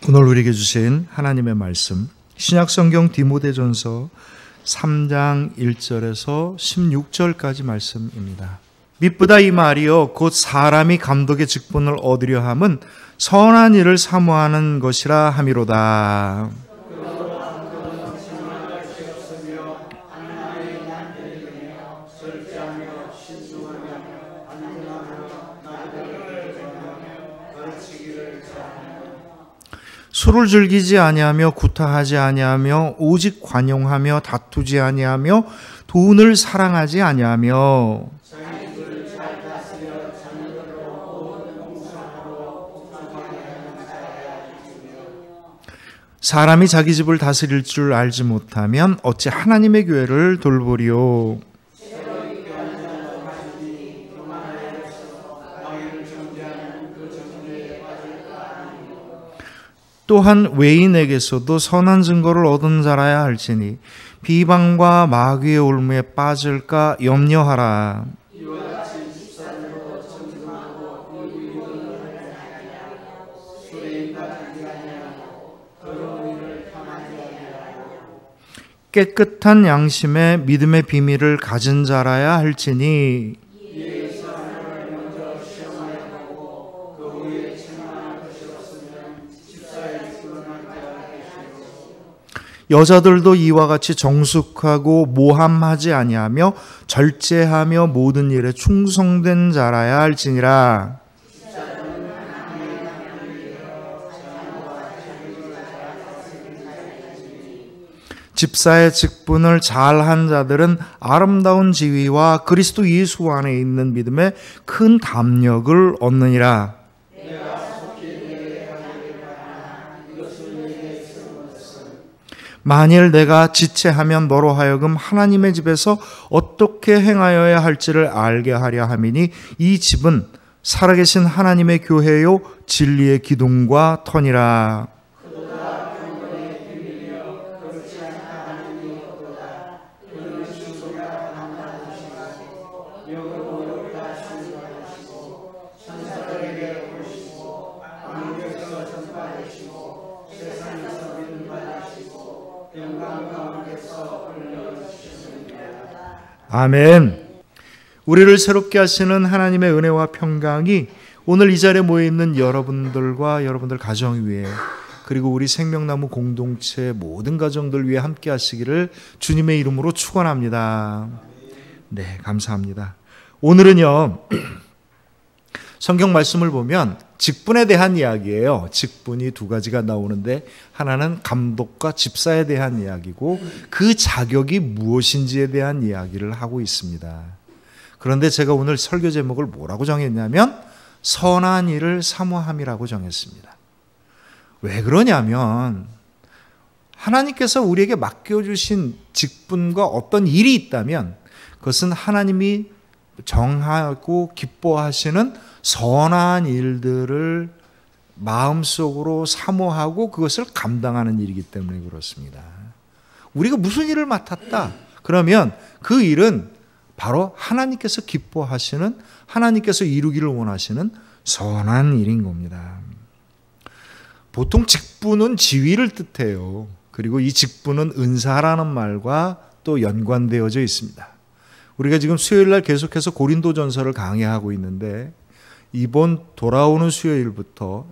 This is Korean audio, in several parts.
오늘 우리에게 주신 하나님의 말씀, 신약성경 디모데전서 3장 1절에서 16절까지 말씀입니다. 미쁘다 이 말이요 곧 사람이 감독의 직분을 얻으려 함은 선한 일을 사모하는 것이라 함이로다. 술을 즐기지 아니하며 구타하지 아니하며 오직 관용하며 다투지 아니하며 돈을 사랑하지 아니하며 사람이 자기 집을 다스릴 줄 알지 못하면 어찌 하나님의 교회를 돌보리요. 또한 외인에게서도 선한 증거를 얻은 자라야 할지니 비방과 마귀의 올무에 빠질까 염려하라. 깨끗한 양심에 믿음의 비밀을 가진 자라야 할지니 여자들도 이와 같이 정숙하고 모함하지 아니하며 절제하며 모든 일에 충성된 자라야 할지니라. 집사의 직분을 잘한 자들은 아름다운 지위와 그리스도 예수 안에 있는 믿음에 큰 담력을 얻느니라. 만일 내가 지체하면 너로 하여금 하나님의 집에서 어떻게 행하여야 할지를 알게 하려 함이니 이 집은 살아계신 하나님의 교회요 진리의 기둥과 터니라. 아멘. 우리를 새롭게 하시는 하나님의 은혜와 평강이 오늘 이 자리에 모여있는 여러분들과 여러분들 가정 위에 그리고 우리 생명나무 공동체 모든 가정들 위해 함께 하시기를 주님의 이름으로 축원합니다. 네, 감사합니다. 오늘은요 성경 말씀을 보면 직분에 대한 이야기예요. 직분이 두 가지가 나오는데 하나는 감독과 집사에 대한 이야기고 그 자격이 무엇인지에 대한 이야기를 하고 있습니다. 그런데 제가 오늘 설교 제목을 뭐라고 정했냐면 선한 일을 사모함이라고 정했습니다. 왜 그러냐면 하나님께서 우리에게 맡겨주신 직분과 어떤 일이 있다면 그것은 하나님이 정하고 기뻐하시는 선한 일들을 마음속으로 사모하고 그것을 감당하는 일이기 때문에 그렇습니다. 우리가 무슨 일을 맡았다? 그러면 그 일은 바로 하나님께서 기뻐하시는, 하나님께서 이루기를 원하시는 선한 일인 겁니다. 보통 직분은 지위를 뜻해요. 그리고 이 직분은 은사라는 말과 또 연관되어져 있습니다. 우리가 지금 수요일날 계속해서 고린도전서를 강의하고 있는데 이번 돌아오는 수요일부터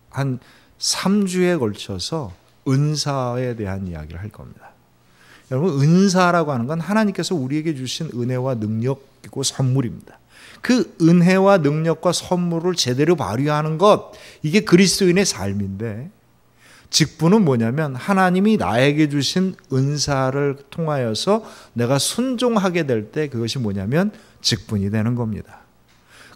한 3주에 걸쳐서 은사에 대한 이야기를 할 겁니다. 여러분, 은사라고 하는 건 하나님께서 우리에게 주신 은혜와 능력이고 선물입니다. 그 은혜와 능력과 선물을 제대로 발휘하는 것, 이게 그리스도인의 삶인데 직분은 뭐냐면 하나님이 나에게 주신 은사를 통하여서 내가 순종하게 될 때 그것이 뭐냐면 직분이 되는 겁니다.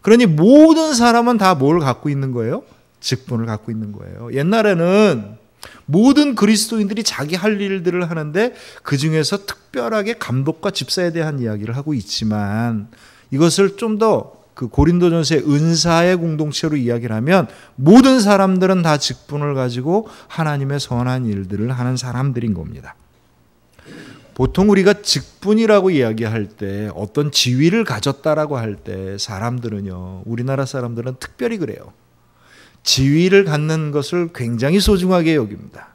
그러니 모든 사람은 다 뭘 갖고 있는 거예요? 직분을 갖고 있는 거예요. 옛날에는 모든 그리스도인들이 자기 할 일들을 하는데 그 중에서 특별하게 감독과 집사에 대한 이야기를 하고 있지만 이것을 좀 더 그 고린도전서의 은사의 공동체로 이야기를 하면 모든 사람들은 다 직분을 가지고 하나님의 선한 일들을 하는 사람들인 겁니다. 보통 우리가 직분이라고 이야기할 때 어떤 지위를 가졌다라고 할 때 사람들은요, 우리나라 사람들은 특별히 그래요. 지위를 갖는 것을 굉장히 소중하게 여깁니다.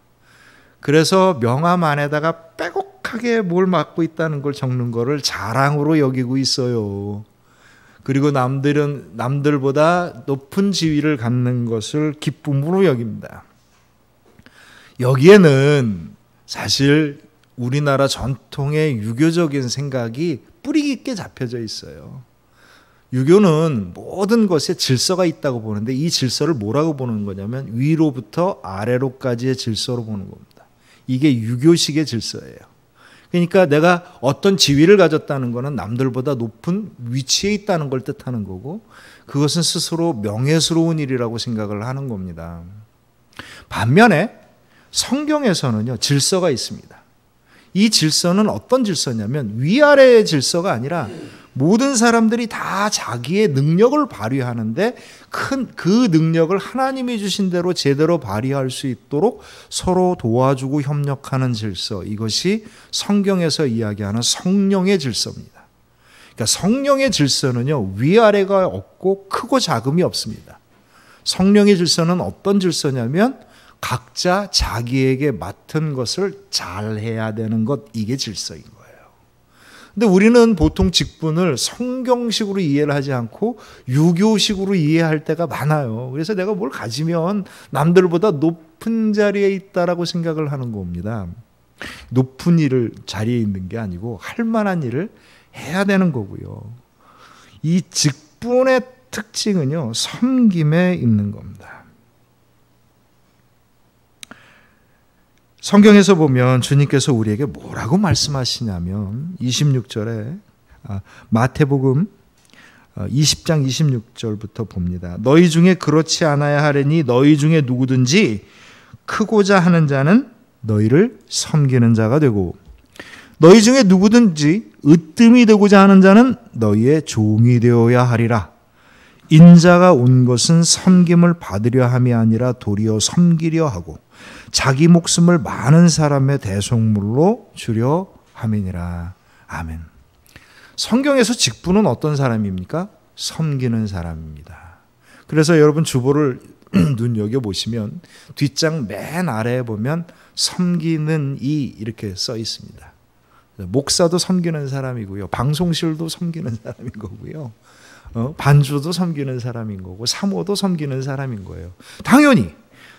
그래서 명함 안에다가 빼곡하게 뭘 맡고 있다는 걸 적는 거를 자랑으로 여기고 있어요. 그리고 남들보다 높은 지위를 갖는 것을 기쁨으로 여깁니다. 여기에는 사실 우리나라 전통의 유교적인 생각이 뿌리 깊게 잡혀져 있어요. 유교는 모든 것에 질서가 있다고 보는데 이 질서를 뭐라고 보는 거냐면 위로부터 아래로까지의 질서로 보는 겁니다. 이게 유교식의 질서예요. 그러니까 내가 어떤 지위를 가졌다는 것은 남들보다 높은 위치에 있다는 걸 뜻하는 거고 그것은 스스로 명예스러운 일이라고 생각을 하는 겁니다. 반면에 성경에서는요, 질서가 있습니다. 이 질서는 어떤 질서냐면 위아래의 질서가 아니라 모든 사람들이 다 자기의 능력을 발휘하는데 그 능력을 하나님이 주신 대로 제대로 발휘할 수 있도록 서로 도와주고 협력하는 질서, 이것이 성경에서 이야기하는 성령의 질서입니다. 그러니까 성령의 질서는요, 위아래가 없고 크고 작음이 없습니다. 성령의 질서는 어떤 질서냐면 각자 자기에게 맡은 것을 잘해야 되는 것, 이게 질서인 거예요. 근데 우리는 보통 직분을 성경식으로 이해를 하지 않고 유교식으로 이해할 때가 많아요. 그래서 내가 뭘 가지면 남들보다 높은 자리에 있다라고 생각을 하는 겁니다. 높은 일을 자리에 있는 게 아니고 할 만한 일을 해야 되는 거고요. 이 직분의 특징은요, 섬김에 있는 겁니다. 성경에서 보면 주님께서 우리에게 뭐라고 말씀하시냐면 26절에 마태복음 20장 26절부터 봅니다. 너희 중에 그렇지 않아야 하려니 너희 중에 누구든지 크고자 하는 자는 너희를 섬기는 자가 되고 너희 중에 누구든지 으뜸이 되고자 하는 자는 너희의 종이 되어야 하리라. 인자가 온 것은 섬김을 받으려 함이 아니라 도리어 섬기려 하고 자기 목숨을 많은 사람의 대속물로 주려 함이니라. 아멘. 성경에서 직분은 어떤 사람입니까? 섬기는 사람입니다. 그래서 여러분 주보를 눈여겨보시면 뒷장 맨 아래에 보면 섬기는 이 이렇게 써 있습니다. 목사도 섬기는 사람이고요. 방송실도 섬기는 사람인 거고요. 반주도 섬기는 사람인 거고 사모도 섬기는 사람인 거예요. 당연히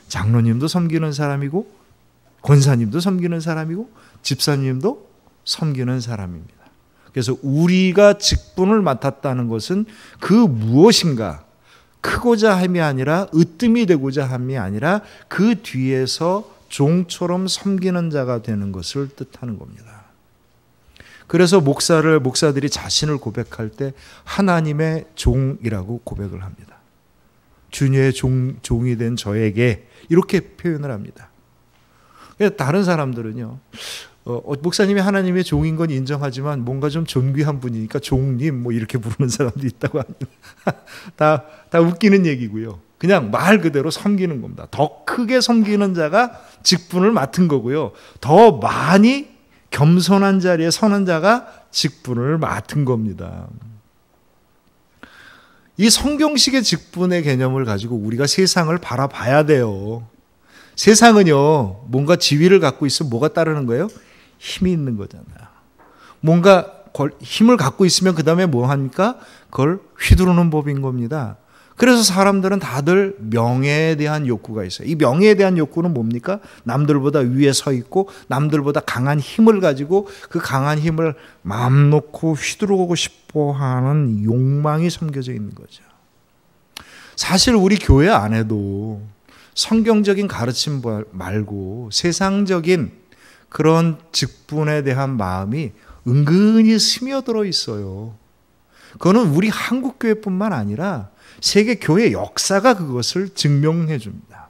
장로님도 섬기는 사람이고 권사님도 섬기는 사람이고 집사님도 섬기는 사람입니다. 그래서 우리가 직분을 맡았다는 것은 그 무엇인가 크고자 함이 아니라 으뜸이 되고자 함이 아니라 그 뒤에서 종처럼 섬기는 자가 되는 것을 뜻하는 겁니다. 그래서 목사들이 자신을 고백할 때 하나님의 종이라고 고백을 합니다. 주님의 종이 된 저에게 이렇게 표현을 합니다. 다른 사람들은요, 목사님이 하나님의 종인 건 인정하지만 뭔가 좀 존귀한 분이니까 종님 뭐 이렇게 부르는 사람도 있다고 합니다. 다 웃기는 얘기고요. 그냥 말 그대로 섬기는 겁니다. 더 크게 섬기는 자가 직분을 맡은 거고요. 더 많이 겸손한 자리에 서는 자가 직분을 맡은 겁니다. 이 성경식의 직분의 개념을 가지고 우리가 세상을 바라봐야 돼요. 세상은요, 뭔가 지위를 갖고 있으면 뭐가 따르는 거예요? 힘이 있는 거잖아요. 뭔가 힘을 갖고 있으면 그 다음에 뭐 합니까? 그걸 휘두르는 법인 겁니다. 그래서 사람들은 다들 명예에 대한 욕구가 있어요. 이 명예에 대한 욕구는 뭡니까? 남들보다 위에 서 있고 남들보다 강한 힘을 가지고 그 강한 힘을 마음 놓고 휘두르고 싶어 하는 욕망이 섬겨져 있는 거죠. 사실 우리 교회 안에도 성경적인 가르침 말고 세상적인 그런 직분에 대한 마음이 은근히 스며들어 있어요. 그거는 우리 한국교회뿐만 아니라 세계 교회 역사가 그것을 증명해 줍니다.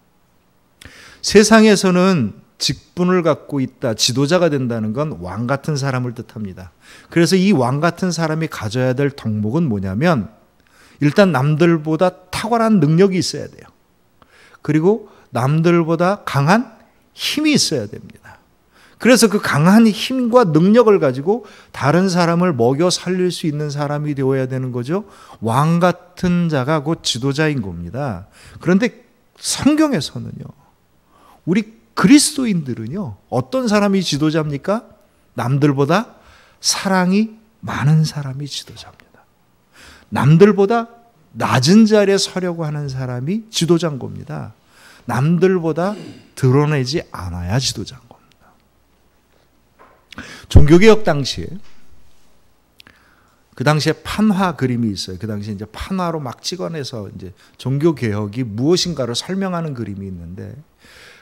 세상에서는 직분을 갖고 있다, 지도자가 된다는 건 왕 같은 사람을 뜻합니다. 그래서 이 왕 같은 사람이 가져야 될 덕목은 뭐냐면 일단 남들보다 탁월한 능력이 있어야 돼요. 그리고 남들보다 강한 힘이 있어야 됩니다. 그래서 그 강한 힘과 능력을 가지고 다른 사람을 먹여 살릴 수 있는 사람이 되어야 되는 거죠. 왕 같은 자가 곧 지도자인 겁니다. 그런데 성경에서는요, 우리 그리스도인들은요, 어떤 사람이 지도자입니까? 남들보다 사랑이 많은 사람이 지도자입니다. 남들보다 낮은 자리에 서려고 하는 사람이 지도자인 겁니다. 남들보다 드러내지 않아야 지도자인 겁니다. 종교개혁 당시에, 그 당시에 판화 그림이 있어요. 그 당시에 이제 판화로 막 찍어내서 이제 종교개혁이 무엇인가를 설명하는 그림이 있는데,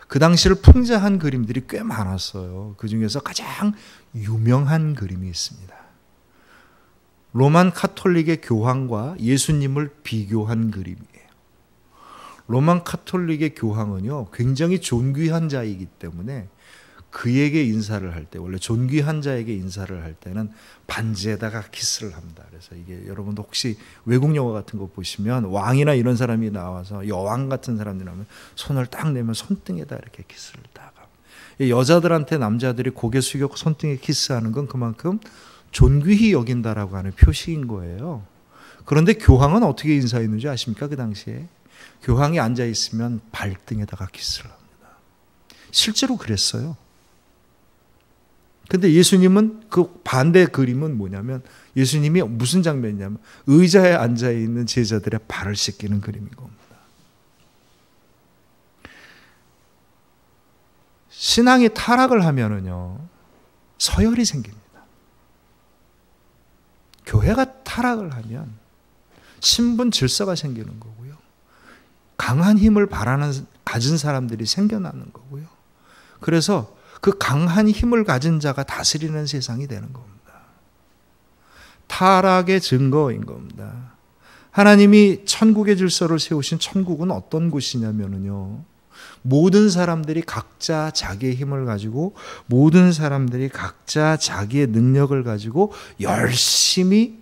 그 당시를 풍자한 그림들이 꽤 많았어요. 그 중에서 가장 유명한 그림이 있습니다. 로만 카톨릭의 교황과 예수님을 비교한 그림이에요. 로만 카톨릭의 교황은요, 굉장히 존귀한 자이기 때문에 그에게 인사를 할 때, 원래 존귀한 자에게 인사를 할 때는 반지에다가 키스를 합니다. 그래서 이게 여러분도 혹시 외국 영화 같은 거 보시면 왕이나 이런 사람이 나와서, 여왕 같은 사람이 나오면 손을 딱 내면 손등에다 이렇게 키스를 딱 합니다. 여자들한테 남자들이 고개 숙여 손등에 키스하는 건 그만큼 존귀히 여긴다라고 하는 표시인 거예요. 그런데 교황은 어떻게 인사했는지 아십니까? 그 당시에 교황이 앉아 있으면 발등에다가 키스를 합니다. 실제로 그랬어요. 근데 예수님은 그 반대 그림은 뭐냐면, 예수님이 무슨 장면이냐면 의자에 앉아 있는 제자들의 발을 씻기는 그림인 겁니다. 신앙이 타락을 하면은요, 서열이 생깁니다. 교회가 타락을 하면 신분 질서가 생기는 거고요. 강한 힘을 가진 사람들이 생겨나는 거고요. 그래서 그 강한 힘을 가진 자가 다스리는 세상이 되는 겁니다. 타락의 증거인 겁니다. 하나님이 천국의 질서를 세우신 천국은 어떤 곳이냐면요, 모든 사람들이 각자 자기의 힘을 가지고, 모든 사람들이 각자 자기의 능력을 가지고 열심히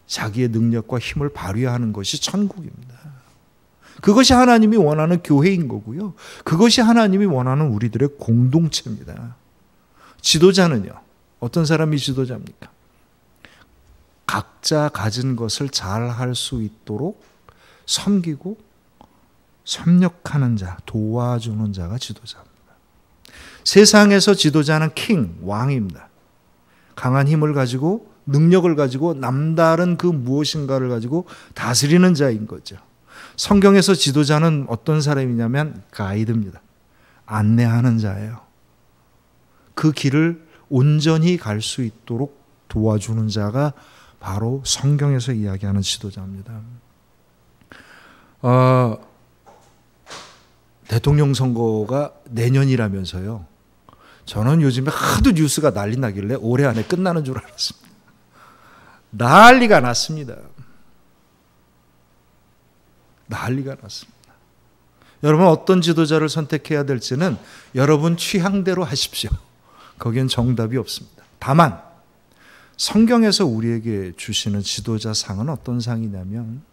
자기의 능력과 힘을 발휘하는 것이 천국입니다. 그것이 하나님이 원하는 교회인 거고요. 그것이 하나님이 원하는 우리들의 공동체입니다. 지도자는요, 어떤 사람이 지도자입니까? 각자 가진 것을 잘 할 수 있도록 섬기고 협력하는 자, 도와주는 자가 지도자입니다. 세상에서 지도자는 킹, 왕입니다. 강한 힘을 가지고, 능력을 가지고, 남다른 그 무엇인가를 가지고 다스리는 자인 거죠. 성경에서 지도자는 어떤 사람이냐면 가이드입니다. 안내하는 자예요. 그 길을 온전히 갈 수 있도록 도와주는 자가 바로 성경에서 이야기하는 지도자입니다. 대통령 선거가 내년이라면서요. 저는 요즘에 하도 뉴스가 난리 나길래 올해 안에 끝나는 줄 알았습니다. 난리가 났습니다. 난리가 났습니다. 여러분, 어떤 지도자를 선택해야 될지는 여러분 취향대로 하십시오. 거기엔 정답이 없습니다. 다만 성경에서 우리에게 주시는 지도자 상은 어떤 상이냐면,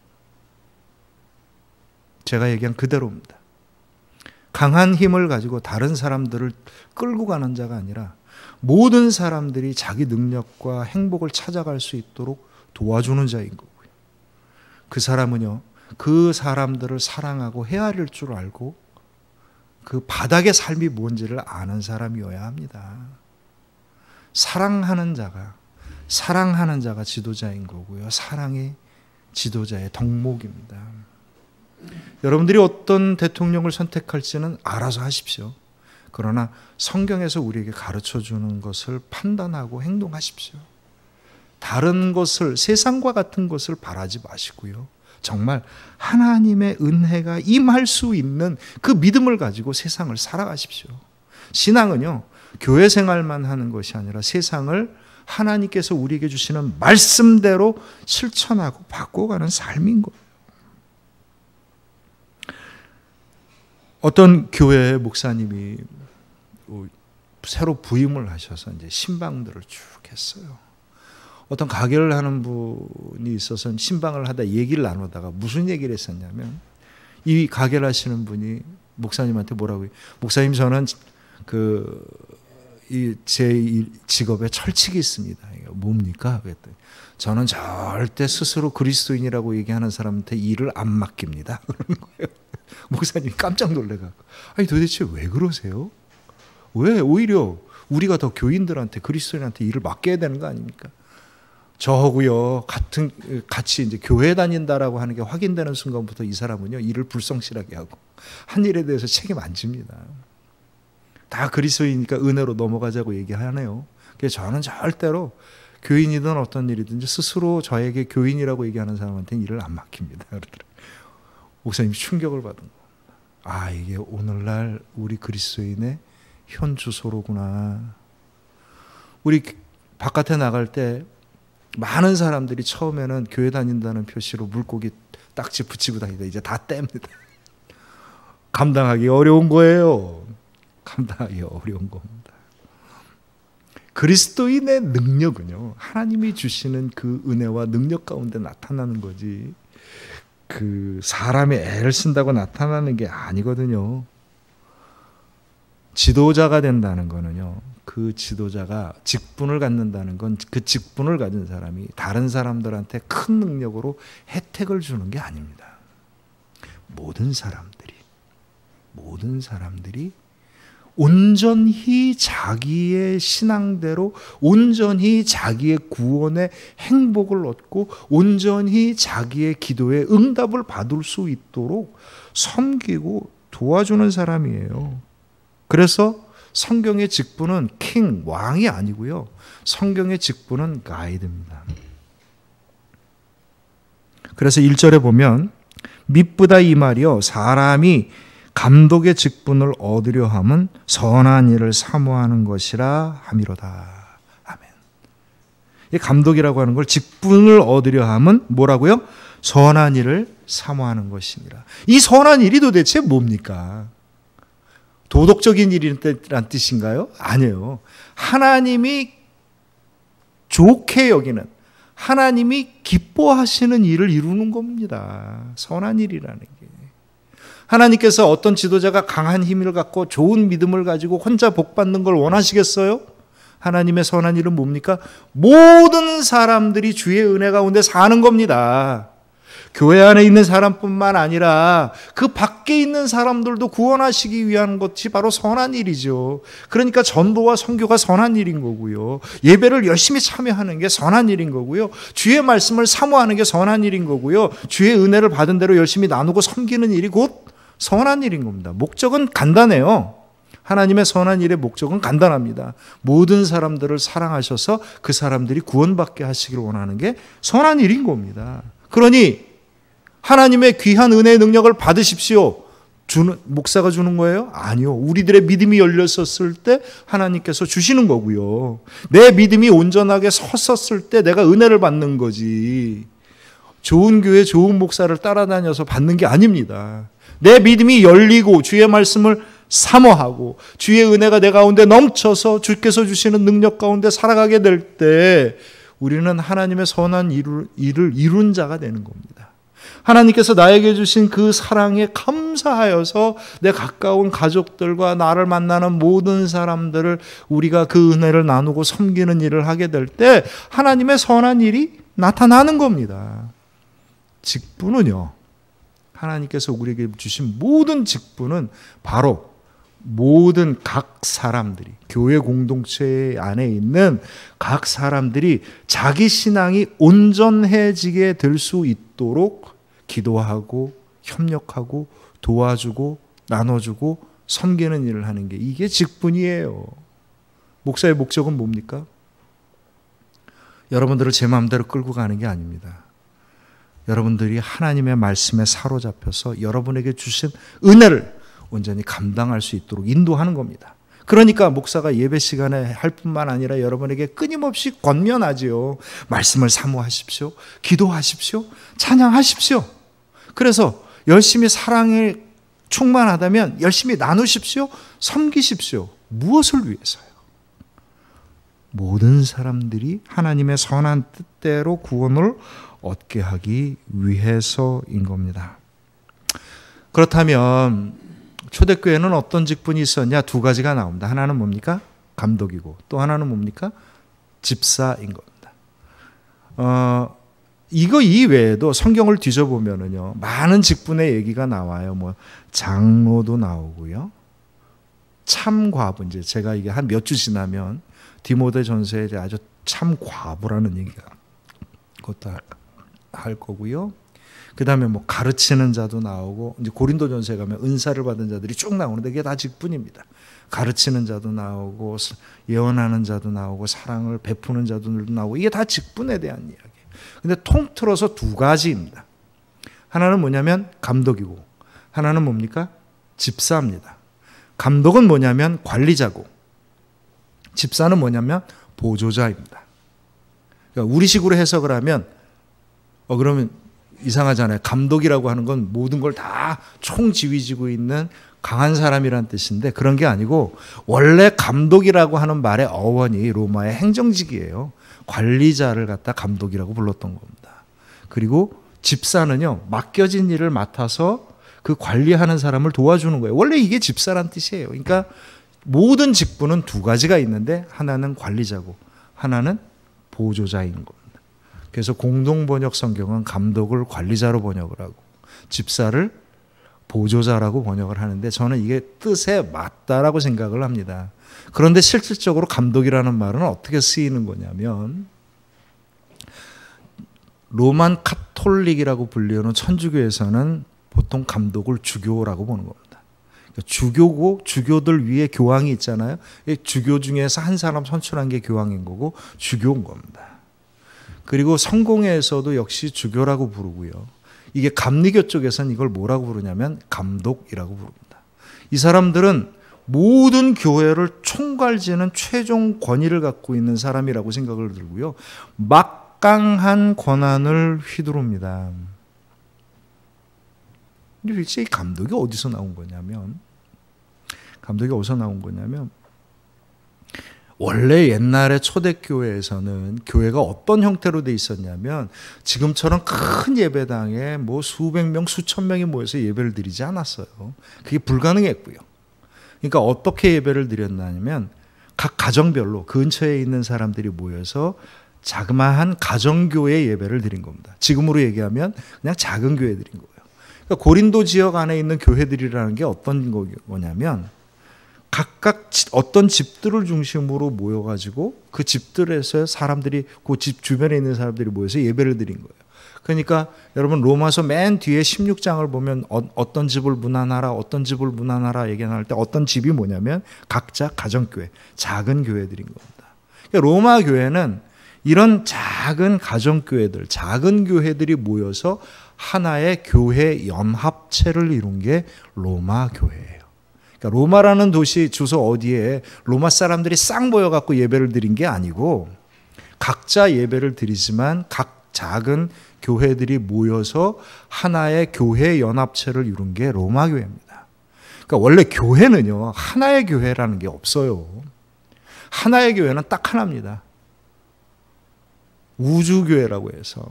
제가 얘기한 그대로입니다. 강한 힘을 가지고 다른 사람들을 끌고 가는 자가 아니라 모든 사람들이 자기 능력과 행복을 찾아갈 수 있도록 도와주는 자인 거고요. 그 사람은요, 그 사람들을 사랑하고 헤아릴 줄 알고 그 바닥의 삶이 뭔지를 아는 사람이어야 합니다. 사랑하는 자가 지도자인 거고요. 사랑이 지도자의 덕목입니다. 여러분들이 어떤 대통령을 선택할지는 알아서 하십시오. 그러나 성경에서 우리에게 가르쳐 주는 것을 판단하고 행동하십시오. 다른 것을, 세상과 같은 것을 바라지 마시고요. 정말 하나님의 은혜가 임할 수 있는 그 믿음을 가지고 세상을 살아가십시오. 신앙은요, 교회 생활만 하는 것이 아니라 세상을 하나님께서 우리에게 주시는 말씀대로 실천하고 바꿔가는 삶인 거예요. 어떤 교회 목사님이 새로 부임을 하셔서 이제 신방들을 쭉 했어요. 어떤 가게를 하는 분이 있어서 신방을 하다 얘기를 나누다가 무슨 얘기를 했었냐면, 이 가게를 하시는 분이 목사님한테 뭐라고 해요? 목사님, 저는 제 직업에 철칙이 있습니다. 뭡니까? 그랬더니 저는 절대 스스로 그리스도인이라고 얘기하는 사람한테 일을 안 맡깁니다. 그러는 거예요. 목사님이 깜짝 놀래가지고 아니 도대체 왜 그러세요? 왜 오히려 우리가 더 교인들한테 그리스도인한테 일을 맡겨야 되는 거 아닙니까? 저하고요 같이 이제 교회 다닌다라고 하는 게 확인되는 순간부터 이 사람은요 일을 불성실하게 하고 한 일에 대해서 책임 안 집니다. 다 그리스도이니까 은혜로 넘어가자고 얘기하네요. 그래서 저는 절대로 교인이든 어떤 일이든지 스스로 저에게 교인이라고 얘기하는 사람한테는 일을 안 맡깁니다. 그러더라고요. 목사님이 충격을 받은 겁니다. 아, 이게 오늘날 우리 그리스도인의 현 주소로구나. 우리 바깥에 나갈 때 많은 사람들이 처음에는 교회 다닌다는 표시로 물고기 딱지 붙이고 다니다 이제 다 뗍니다. 감당하기 어려운 거예요. 감당하기 어려운 겁니다. 그리스도인의 능력은요, 하나님이 주시는 그 은혜와 능력 가운데 나타나는 거지, 그 사람의 애를 쓴다고 나타나는 게 아니거든요. 지도자가 된다는 거는요, 그 지도자가 직분을 갖는다는 건 그 직분을 가진 사람이 다른 사람들한테 큰 능력으로 혜택을 주는 게 아닙니다. 모든 사람들이 온전히 자기의 신앙대로 온전히 자기의 구원의 행복을 얻고 온전히 자기의 기도에 응답을 받을 수 있도록 섬기고 도와주는 사람이에요. 그래서 성경의 직분은 킹, 왕이 아니고요. 성경의 직분은 가이드입니다. 그래서 1절에 보면 미쁘다 이 말이요, 사람이 감독의 직분을 얻으려 함은 선한 일을 사모하는 것이라 함이로다. 아멘. 이 감독이라고 하는 걸 직분을 얻으려 함은 뭐라고요? 선한 일을 사모하는 것이니라. 이 선한 일이 도대체 뭡니까? 도덕적인 일이란 뜻인가요? 아니에요. 하나님이 좋게 여기는, 하나님이 기뻐하시는 일을 이루는 겁니다. 선한 일이라는 게. 하나님께서 어떤 지도자가 강한 힘을 갖고 좋은 믿음을 가지고 혼자 복받는 걸 원하시겠어요? 하나님의 선한 일은 뭡니까? 모든 사람들이 주의 은혜 가운데 사는 겁니다. 교회 안에 있는 사람뿐만 아니라 그 밖에 있는 사람들도 구원하시기 위한 것이 바로 선한 일이죠. 그러니까 전도와 선교가 선한 일인 거고요. 예배를 열심히 참여하는 게 선한 일인 거고요. 주의 말씀을 사모하는 게 선한 일인 거고요. 주의 은혜를 받은 대로 열심히 나누고 섬기는 일이 곧 선한 일인 겁니다. 목적은 간단해요. 하나님의 선한 일의 목적은 간단합니다. 모든 사람들을 사랑하셔서 그 사람들이 구원받게 하시기를 원하는 게 선한 일인 겁니다. 그러니 하나님의 귀한 은혜의 능력을 받으십시오. 목사가 주는 거예요? 아니요. 우리들의 믿음이 열렸었을 때 하나님께서 주시는 거고요. 내 믿음이 온전하게 섰었을 때 내가 은혜를 받는 거지. 좋은 교회, 좋은 목사를 따라다녀서 받는 게 아닙니다. 내 믿음이 열리고 주의 말씀을 사모하고 주의 은혜가 내 가운데 넘쳐서 주께서 주시는 능력 가운데 살아가게 될 때 우리는 하나님의 선한 일을 이룬 자가 되는 겁니다. 하나님께서 나에게 주신 그 사랑에 감사하여서 내 가까운 가족들과 나를 만나는 모든 사람들을 우리가 그 은혜를 나누고 섬기는 일을 하게 될 때 하나님의 선한 일이 나타나는 겁니다. 직분은요, 하나님께서 우리에게 주신 모든 직분은 바로 모든 각 사람들이, 교회 공동체 안에 있는 각 사람들이 자기 신앙이 온전해지게 될 수 있도록 기도하고 협력하고 도와주고 나눠주고 섬기는 일을 하는 게, 이게 직분이에요. 목사의 목적은 뭡니까? 여러분들을 제 마음대로 끌고 가는 게 아닙니다. 여러분들이 하나님의 말씀에 사로잡혀서 여러분에게 주신 은혜를 온전히 감당할 수 있도록 인도하는 겁니다. 그러니까 목사가 예배 시간에 할 뿐만 아니라 여러분에게 끊임없이 권면하지요. 말씀을 사모하십시오. 기도하십시오. 찬양하십시오. 그래서 열심히 사랑에 충만하다면 열심히 나누십시오. 섬기십시오. 무엇을 위해서요? 모든 사람들이 하나님의 선한 뜻대로 구원을 얻게 하기 위해서인 겁니다. 그렇다면 초대교회는 어떤 직분이 있었냐? 두 가지가 나옵니다. 하나는 뭡니까? 감독이고 또 하나는 뭡니까? 집사인 겁니다. 이거 이외에도 성경을 뒤져보면은요, 많은 직분의 얘기가 나와요. 뭐 장로도 나오고요, 참과부, 이제 제가 이게 한 몇 주 지나면 디모데전서에 아주 참과부라는 얘기가 그것도 할 거고요. 그 다음에 뭐 가르치는 자도 나오고, 이제 고린도전서에 가면 은사를 받은 자들이 쭉 나오는데 그게 다 직분입니다. 가르치는 자도 나오고, 예언하는 자도 나오고, 사랑을 베푸는 자도 나오고, 이게 다 직분에 대한 이야기. 근데 통틀어서 두 가지입니다. 하나는 뭐냐면 감독이고, 하나는 뭡니까? 집사입니다. 감독은 뭐냐면 관리자고, 집사는 뭐냐면 보조자입니다. 그러니까 우리식으로 해석을 하면 그러면 이상하잖아요. 감독이라고 하는 건 모든 걸 다 총지휘지고 있는 강한 사람이란 뜻인데, 그런 게 아니고 원래 감독이라고 하는 말의 어원이 로마의 행정직이에요. 관리자를 갖다 감독이라고 불렀던 겁니다. 그리고 집사는요, 맡겨진 일을 맡아서 그 관리하는 사람을 도와주는 거예요. 원래 이게 집사란 뜻이에요. 그러니까 모든 직분은 두 가지가 있는데, 하나는 관리자고 하나는 보조자인 겁니다. 그래서 공동번역 성경은 감독을 관리자로 번역을 하고 집사를 보조자라고 번역을 하는데, 저는 이게 뜻에 맞다라고 생각을 합니다. 그런데 실질적으로 감독이라는 말은 어떻게 쓰이는 거냐면, 로만 카톨릭이라고 불리는 천주교에서는 보통 감독을 주교라고 보는 겁니다. 주교고, 주교들 위에 교황이 있잖아요. 주교 중에서 한 사람 선출한 게 교황인 거고 주교인 겁니다. 그리고 성공회에서도 역시 주교라고 부르고요. 이게 감리교 쪽에서는 이걸 뭐라고 부르냐면 감독이라고 부릅니다. 이 사람들은 모든 교회를 총괄지는 최종 권위를 갖고 있는 사람이라고 생각을 들고요, 막강한 권한을 휘두릅니다. 근데 도대체 이 감독이 어디서 나온 거냐면, 원래 옛날에 초대교회에서는 교회가 어떤 형태로 돼 있었냐면, 지금처럼 큰 예배당에 뭐 수백 명, 수천 명이 모여서 예배를 드리지 않았어요. 그게 불가능했고요. 그러니까 어떻게 예배를 드렸냐면, 각 가정별로 근처에 있는 사람들이 모여서 자그마한 가정교회 예배를 드린 겁니다. 지금으로 얘기하면 그냥 작은 교회들인 거예요. 그러니까 고린도 지역 안에 있는 교회들이라는 게 어떤 거냐면, 각각 어떤 집들을 중심으로 모여가지고 그 집들에서 사람들이, 그 집 주변에 있는 사람들이 모여서 예배를 드린 거예요. 그러니까 여러분 로마서 맨 뒤에 16장을 보면 어떤 집을 문안하라, 어떤 집을 문안하라 얘기할 때 어떤 집이 뭐냐면 각자 가정교회, 작은 교회들인 겁니다. 그러니까 로마 교회는 이런 작은 가정교회들, 작은 교회들이 모여서 하나의 교회 연합체를 이룬 게 로마 교회예요. 그러니까 로마라는 도시 주소 어디에 로마 사람들이 싹 모여갖고 예배를 드린 게 아니고, 각자 예배를 드리지만 각 작은 교회들이 모여서 하나의 교회 연합체를 이룬 게 로마 교회입니다. 그러니까 원래 교회는요, 하나의 교회라는 게 없어요. 하나의 교회는 딱 하나입니다. 우주교회라고 해서,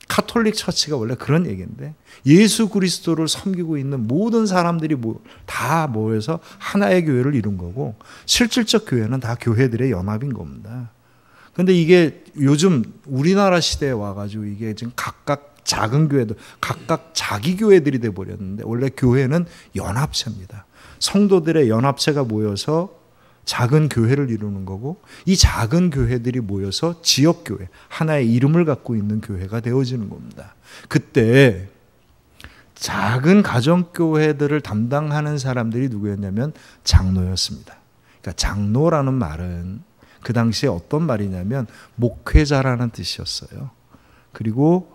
카톨릭 처치가 원래 그런 얘기인데, 예수 그리스도를 섬기고 있는 모든 사람들이 다 모여서 하나의 교회를 이룬 거고, 실질적 교회는 다 교회들의 연합인 겁니다. 그런데 이게 요즘 우리나라 시대에 와가지고 이게 지금 각각 작은 교회들, 각각 자기 교회들이 돼버렸는데, 원래 교회는 연합체입니다. 성도들의 연합체가 모여서 작은 교회를 이루는 거고, 이 작은 교회들이 모여서 지역교회, 하나의 이름을 갖고 있는 교회가 되어지는 겁니다. 그때 작은 가정교회들을 담당하는 사람들이 누구였냐면 장로였습니다. 그러니까 장로라는 말은 그 당시에 어떤 말이냐면 목회자라는 뜻이었어요. 그리고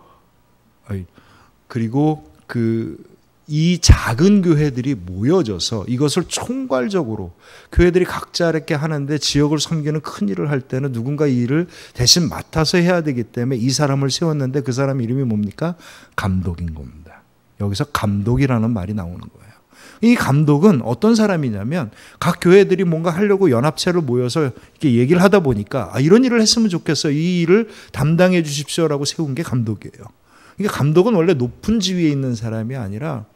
이 작은 교회들이 모여져서 이것을 총괄적으로, 교회들이 각자 이렇게 하는데 지역을 섬기는 큰 일을 할 때는 누군가 이 일을 대신 맡아서 해야 되기 때문에 이 사람을 세웠는데, 그 사람 이름이 뭡니까? 감독인 겁니다. 여기서 감독이라는 말이 나오는 거예요. 이 감독은 어떤 사람이냐면, 각 교회들이 뭔가 하려고 연합체를 모여서 이렇게 얘기를 하다 보니까, 이런 일을 했으면 좋겠어요, 이 일을 담당해 주십시오라고 세운 게 감독이에요. 그러니까 감독은 원래 높은 지위에 있는 사람이 아니라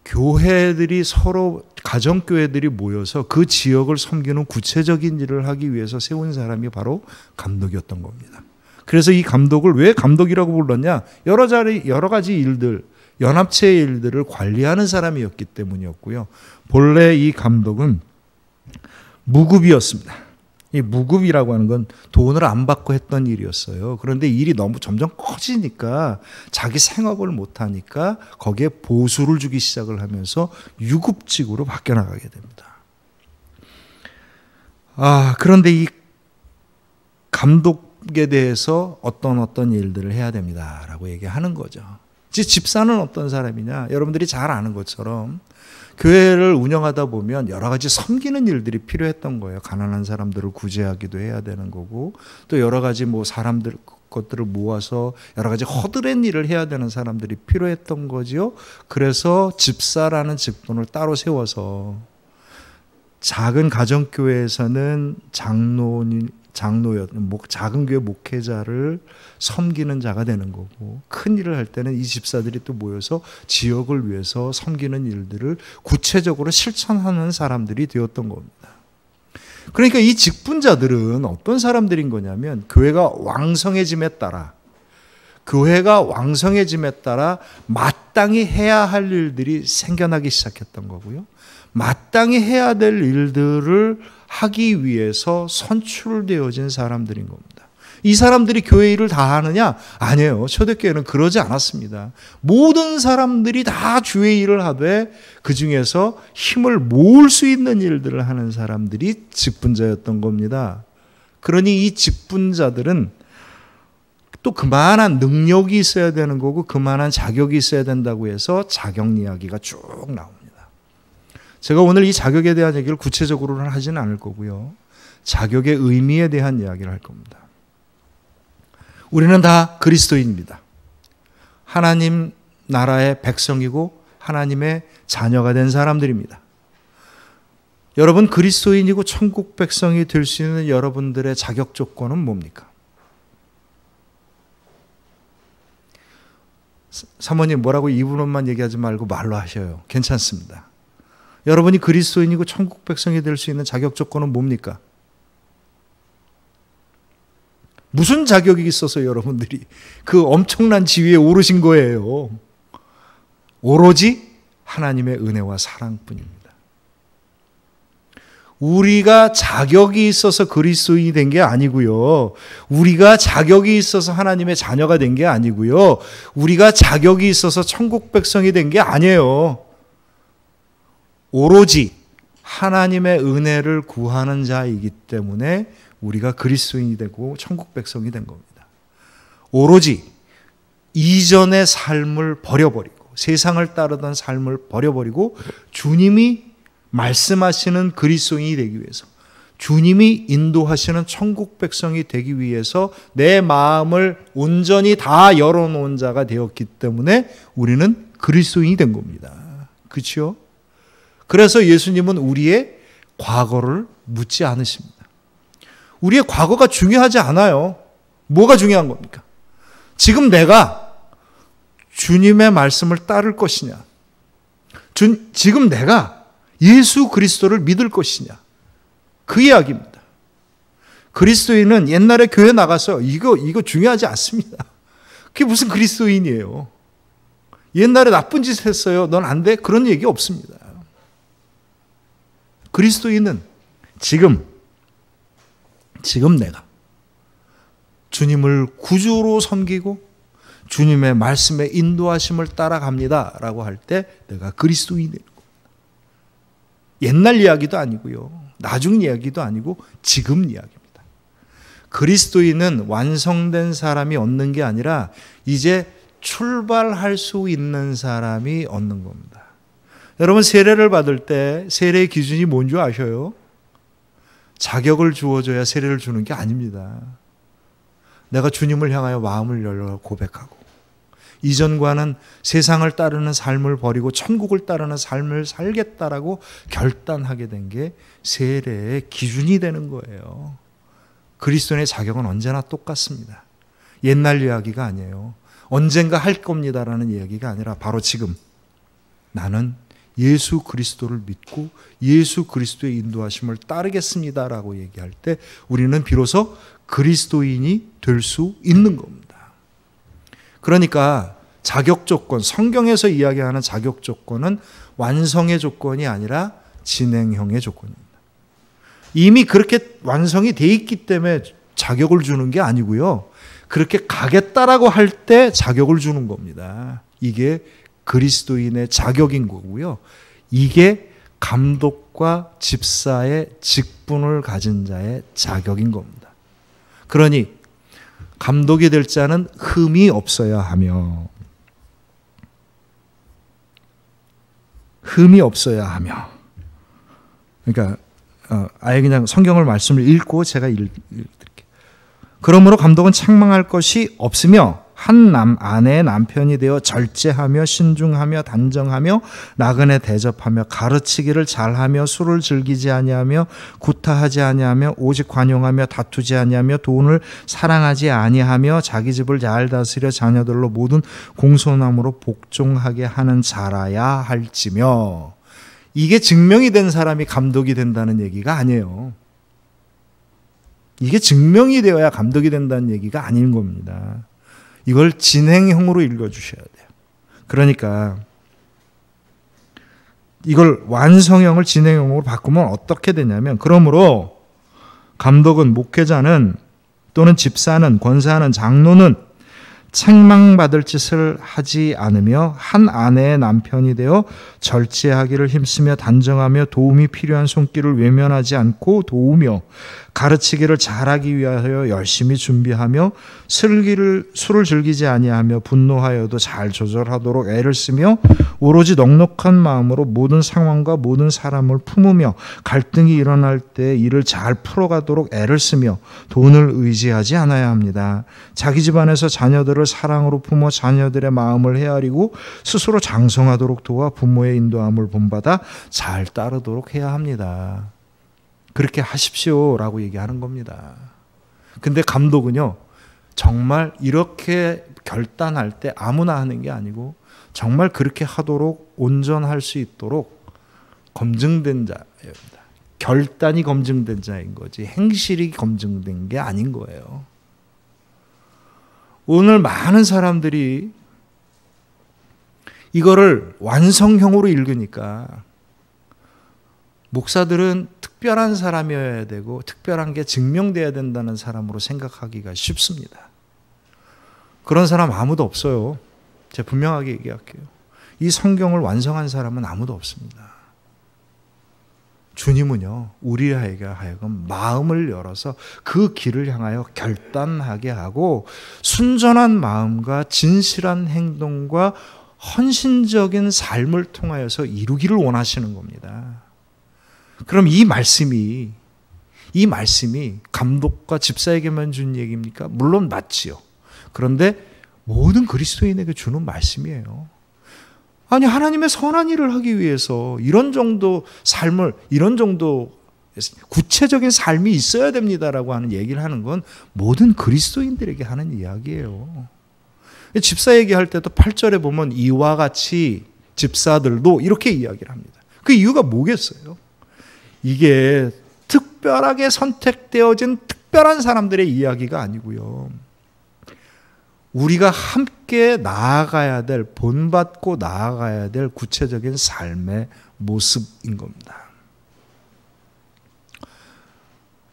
교회들이 서로, 가정교회들이 모여서 그 지역을 섬기는 구체적인 일을 하기 위해서 세운 사람이 바로 감독이었던 겁니다. 그래서 이 감독을 왜 감독이라고 불렀냐? 여러 가지 일들, 연합체의 일들을 관리하는 사람이었기 때문이었고요. 본래 이 감독은 무급이었습니다. 이 무급이라고 하는 건 돈을 안 받고 했던 일이었어요. 그런데 일이 너무 점점 커지니까 자기 생업을 못하니까 거기에 보수를 주기 시작을 하면서 유급직으로 바뀌어나가게 됩니다. 그런데 이 감독에 대해서 어떤 일들을 해야 됩니다라고 얘기하는 거죠. 집사는 어떤 사람이냐? 여러분들이 잘 아는 것처럼 교회를 운영하다 보면 여러 가지 섬기는 일들이 필요했던 거예요. 가난한 사람들을 구제하기도 해야 되는 거고, 또 여러 가지 것들을 모아서 여러 가지 허드렛 일을 해야 되는 사람들이 필요했던 거죠. 그래서 집사라는 직분을 따로 세워서 작은 가정교회에서는 작은 교회 목회자를 섬기는 자가 되는 거고, 큰 일을 할 때는 이 집사들이 또 모여서 지역을 위해서 섬기는 일들을 구체적으로 실천하는 사람들이 되었던 겁니다. 그러니까 이 직분자들은 어떤 사람들인 거냐면, 교회가 왕성해짐에 따라 마땅히 해야 할 일들이 생겨나기 시작했던 거고요. 마땅히 해야 될 일들을 하기 위해서 선출되어진 사람들인 겁니다. 이 사람들이 교회 일을 다 하느냐? 아니에요. 초대교회는 그러지 않았습니다. 모든 사람들이 다 주의 일을 하되 그 중에서 힘을 모을 수 있는 일들을 하는 사람들이 직분자였던 겁니다. 그러니 이 직분자들은 또 그만한 능력이 있어야 되는 거고 그만한 자격이 있어야 된다고 해서 자격 이야기가 쭉 나옵니다. 제가 오늘 이 자격에 대한 얘기를 구체적으로는 하지는 않을 거고요. 자격의 의미에 대한 이야기를 할 겁니다. 우리는 다 그리스도인입니다. 하나님 나라의 백성이고 하나님의 자녀가 된 사람들입니다. 여러분, 그리스도인이고 천국 백성이 될 수 있는 여러분들의 자격 조건은 뭡니까? 사모님 뭐라고 입으로만 얘기하지 말고 말로 하셔요. 괜찮습니다. 여러분이 그리스도인이고 천국 백성이 될 수 있는 자격 조건은 뭡니까? 무슨 자격이 있어서 여러분들이 그 엄청난 지위에 오르신 거예요? 오로지 하나님의 은혜와 사랑뿐입니다. 우리가 자격이 있어서 그리스도인이 된 게 아니고요. 우리가 자격이 있어서 하나님의 자녀가 된 게 아니고요. 우리가 자격이 있어서 천국 백성이 된 게 아니에요. 오로지 하나님의 은혜를 구하는 자이기 때문에 우리가 그리스도인이 되고 천국 백성이 된 겁니다. 오로지 이전의 삶을 버려버리고 세상을 따르던 삶을 버려버리고 주님이 말씀하시는 그리스도인이 되기 위해서, 주님이 인도하시는 천국 백성이 되기 위해서 내 마음을 온전히 다 열어놓은 자가 되었기 때문에 우리는 그리스도인이 된 겁니다. 그렇죠? 그래서 예수님은 우리의 과거를 묻지 않으십니다. 우리의 과거가 중요하지 않아요. 뭐가 중요한 겁니까? 지금 내가 주님의 말씀을 따를 것이냐, 지금 내가 예수 그리스도를 믿을 것이냐, 그 이야기입니다. 그리스도인은 옛날에 교회 나가서 이거 중요하지 않습니다. 그게 무슨 그리스도인이에요? 옛날에 나쁜 짓 했어요, 넌 안 돼? 그런 얘기 없습니다. 그리스도인은 지금 내가 주님을 구주로 섬기고 주님의 말씀에 인도하심을 따라갑니다 라고 할 때 내가 그리스도인이 되는 겁니다. 옛날 이야기도 아니고요, 나중 이야기도 아니고 지금 이야기입니다. 그리스도인은 완성된 사람이 얻는 게 아니라 이제 출발할 수 있는 사람이 얻는 겁니다. 여러분, 세례를 받을 때 세례의 기준이 뭔지 아셔요? 자격을 주어줘야 세례를 주는 게 아닙니다. 내가 주님을 향하여 마음을 열어 고백하고 이전과는 세상을 따르는 삶을 버리고 천국을 따르는 삶을 살겠다라고 결단하게 된 게 세례의 기준이 되는 거예요. 그리스도인의 자격은 언제나 똑같습니다. 옛날 이야기가 아니에요. 언젠가 할 겁니다라는 이야기가 아니라 바로 지금 나는 예수 그리스도를 믿고 예수 그리스도의 인도하심을 따르겠습니다라고 얘기할 때 우리는 비로소 그리스도인이 될 수 있는 겁니다. 그러니까 자격 조건, 성경에서 이야기하는 자격 조건은 완성의 조건이 아니라 진행형의 조건입니다. 이미 그렇게 완성이 돼 있기 때문에 자격을 주는 게 아니고요. 그렇게 가겠다라고 할 때 자격을 주는 겁니다. 이게 그리스도인의 자격인 거고요. 이게 감독과 집사의 직분을 가진 자의 자격인 겁니다. 그러니 감독이 될 자는 흠이 없어야 하며 그러니까 아예 그냥 성경을 말씀을 읽고 제가 읽을게요. 그러므로 감독은 책망할 것이 없으며 한 아내의 남편이 되어 절제하며 신중하며 단정하며 나그네 대접하며 가르치기를 잘하며 술을 즐기지 아니하며 구타하지 아니하며 오직 관용하며 다투지 아니하며 돈을 사랑하지 아니하며 자기 집을 잘 다스려 자녀들로 모든 공손함으로 복종하게 하는 자라야 할지며. 이게 증명이 된 사람이 감독이 된다는 얘기가 아니에요. 이게 증명이 되어야 감독이 된다는 얘기가 아닌 겁니다. 이걸 진행형으로 읽어주셔야 돼요. 그러니까 이걸 완성형을 진행형으로 바꾸면 어떻게 되냐면, 그러므로 감독은, 목회자는, 또는 집사는, 권사는, 장로는 책망받을 짓을 하지 않으며 한 아내의 남편이 되어 절제하기를 힘쓰며 단정하며 도움이 필요한 손길을 외면하지 않고 도우며 가르치기를 잘하기 위하여 열심히 준비하며 술을 즐기지 아니하며 분노하여도 잘 조절하도록 애를 쓰며 오로지 넉넉한 마음으로 모든 상황과 모든 사람을 품으며 갈등이 일어날 때 이를 잘 풀어가도록 애를 쓰며 돈을 의지하지 않아야 합니다. 자기 집안에서 자녀들을 사랑으로 품어 자녀들의 마음을 헤아리고 스스로 장성하도록 도와 부모의 인도함을 본받아 잘 따르도록 해야 합니다. 그렇게 하십시오라고 얘기하는 겁니다. 근데 감독은요, 정말 이렇게 결단할 때 아무나 하는 게 아니고 정말 그렇게 하도록 온전할 수 있도록 검증된 자입니다. 결단이 검증된 자인 거지 행실이 검증된 게 아닌 거예요. 오늘 많은 사람들이 이거를 완성형으로 읽으니까 목사들은 특별한 사람이어야 되고 특별한 게 증명돼야 된다는 사람으로 생각하기가 쉽습니다. 그런 사람 아무도 없어요. 제가 분명하게 얘기할게요. 이 성경을 완성한 사람은 아무도 없습니다. 주님은요, 우리에게 하여금 마음을 열어서 그 길을 향하여 결단하게 하고 순전한 마음과 진실한 행동과 헌신적인 삶을 통하여서 이루기를 원하시는 겁니다. 그럼 이 말씀이 감독과 집사에게만 준 얘기입니까? 물론 맞지요. 그런데 모든 그리스도인에게 주는 말씀이에요. 아니, 하나님의 선한 일을 하기 위해서 이런 정도 삶을, 이런 정도 구체적인 삶이 있어야 됩니다라고 하는 얘기를 하는 건 모든 그리스도인들에게 하는 이야기예요. 집사 얘기할 때도 8절에 보면 이와 같이 집사들도 이렇게 이야기를 합니다. 그 이유가 뭐겠어요? 이게 특별하게 선택되어진 특별한 사람들의 이야기가 아니고요. 우리가 함께 나아가야 될, 본받고 나아가야 될 구체적인 삶의 모습인 겁니다.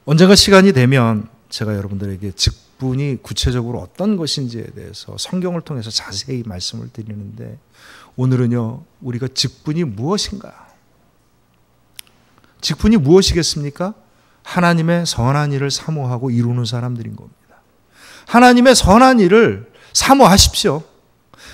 언젠가 시간이 되면 제가 여러분들에게 직분이 구체적으로 어떤 것인지에 대해서 성경을 통해서 자세히 말씀을 드리는데, 오늘은요, 우리가 직분이 무엇인가? 직분이 무엇이겠습니까? 하나님의 선한 일을 사모하고 이루는 사람들인 겁니다. 하나님의 선한 일을 사모하십시오.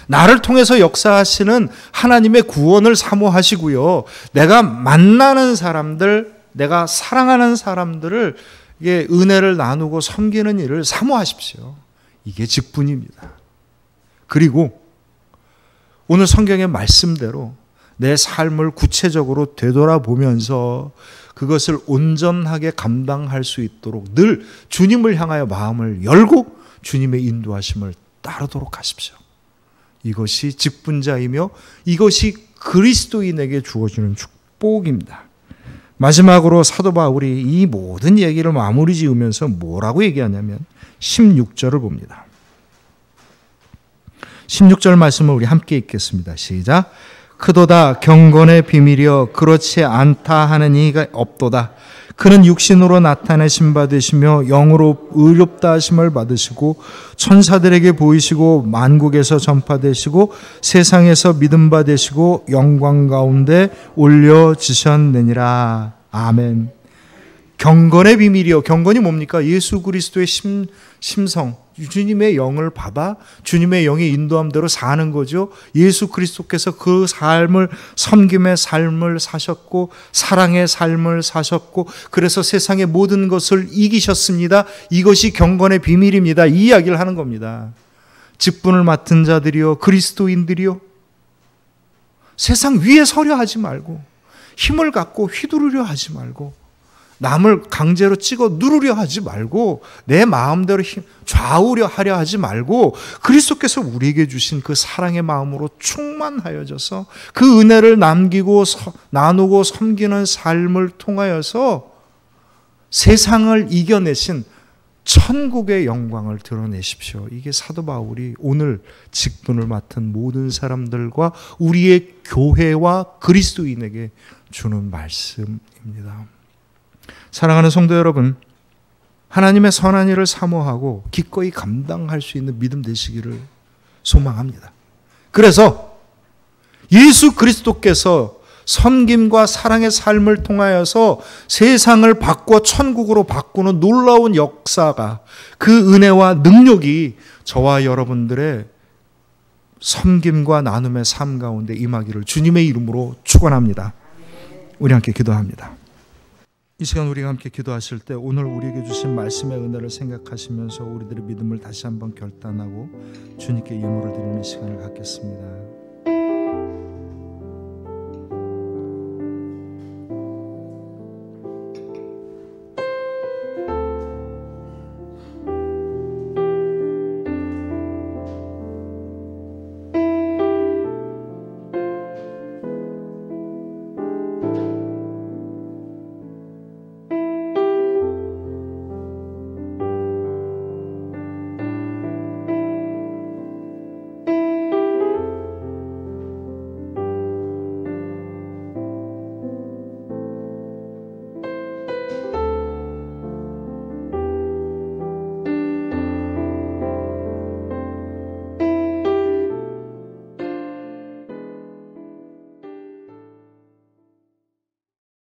나를 통해서 역사하시는 하나님의 구원을 사모하시고요. 내가 만나는 사람들, 내가 사랑하는 사람들을 은혜를 나누고 섬기는 일을 사모하십시오. 이게 직분입니다. 그리고 오늘 성경의 말씀대로 내 삶을 구체적으로 되돌아보면서 그것을 온전하게 감당할 수 있도록 늘 주님을 향하여 마음을 열고 주님의 인도하심을 따르도록 하십시오. 이것이 직분자이며 이것이 그리스도인에게 주어지는 축복입니다. 마지막으로 사도 바울이 이 모든 얘기를 마무리 지으면서 뭐라고 얘기하냐면 16절을 봅니다. 16절 말씀을 우리 함께 읽겠습니다. 시작. 크도다 경건의 비밀이여 그렇지 않다 하는 이가 없도다. 그는 육신으로 나타내심 받으시며 영으로 의롭다 하심을 받으시고 천사들에게 보이시고 만국에서 전파되시고 세상에서 믿음 받으시고 영광 가운데 올려지셨느니라. 아멘. 경건의 비밀이요. 경건이 뭡니까? 예수 그리스도의 심성, 주님의 영을 받아 주님의 영의 인도함대로 사는 거죠. 예수 그리스도께서 그 삶을, 섬김의 삶을 사셨고 사랑의 삶을 사셨고 그래서 세상의 모든 것을 이기셨습니다. 이것이 경건의 비밀입니다. 이 이야기를 하는 겁니다. 직분을 맡은 자들이요, 그리스도인들이요, 세상 위에 서려 하지 말고 힘을 갖고 휘두르려 하지 말고 남을 강제로 찍어 누르려 하지 말고 내 마음대로 좌우려 하려 하지 말고 그리스도께서 우리에게 주신 그 사랑의 마음으로 충만하여져서 그 은혜를 남기고 나누고 섬기는 삶을 통하여서 세상을 이겨내신 천국의 영광을 드러내십시오. 이게 사도 바울이 오늘 직분을 맡은 모든 사람들과 우리의 교회와 그리스도인에게 주는 말씀입니다. 사랑하는 성도 여러분, 하나님의 선한 일을 사모하고 기꺼이 감당할 수 있는 믿음 되시기를 소망합니다. 그래서 예수 그리스도께서 섬김과 사랑의 삶을 통하여서 세상을 바꿔 천국으로 바꾸는 놀라운 역사가, 그 은혜와 능력이 저와 여러분들의 섬김과 나눔의 삶 가운데 임하기를 주님의 이름으로 축원합니다. 우리 함께 기도합니다. 이 시간 우리가 함께 기도하실 때 오늘 우리에게 주신 말씀의 은혜를 생각하시면서 우리들의 믿음을 다시 한번 결단하고 주님께 예물을 드리는 시간을 갖겠습니다.